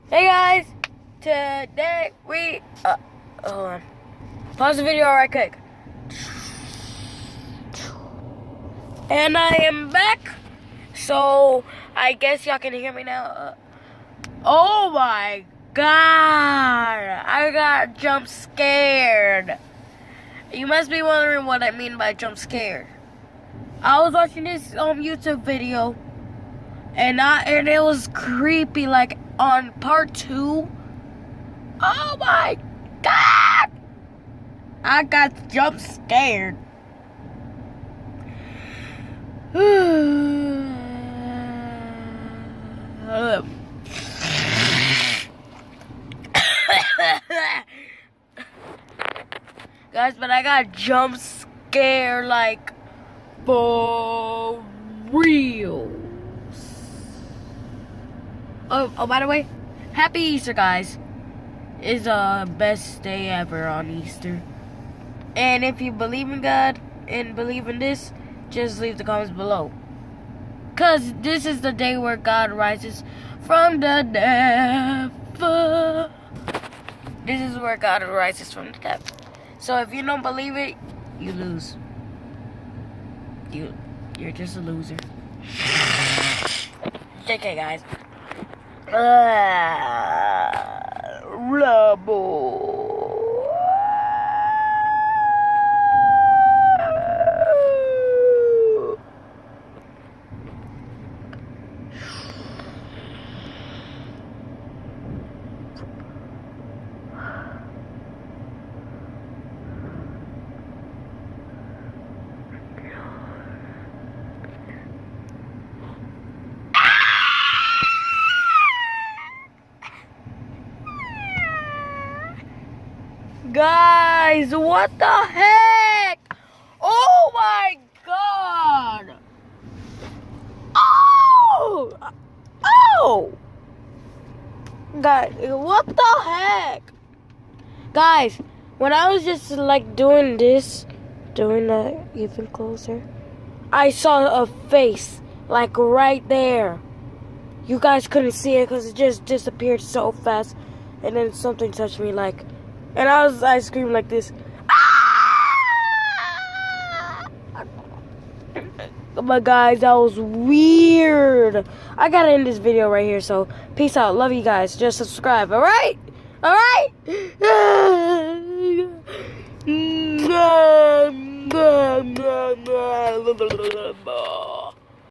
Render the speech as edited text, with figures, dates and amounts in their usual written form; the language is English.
Hey guys, today we hold on. Pause the video right quick. And I am back. So I guess y'all can hear me now. Oh my god, I got jump scared. You must be wondering what I mean by jump scared. I was watching this YouTube video and it was creepy, like on part 2. Oh my god! I got jump scared. Guys, but I got jump scared like for real. Oh, by the way, happy Easter, guys. It's the best day ever on Easter. And if you believe in God and believe in this, just leave the comments below. Because this is the day where God rises from the dead. This is where God rises from the dead. So if you don't believe it, you lose. You're just a loser. JK, guys. Guys, what the heck? Oh my god! Oh! Oh! Guys, what the heck? Guys, when I was just like doing that even closer, I saw a face like right there. You guys couldn't see it because it just disappeared so fast, and then something touched me like. And I screamed like this. Ah! But guys, that was weird. I gotta end this video right here, so peace out. Love you guys. Just subscribe, alright? Alright?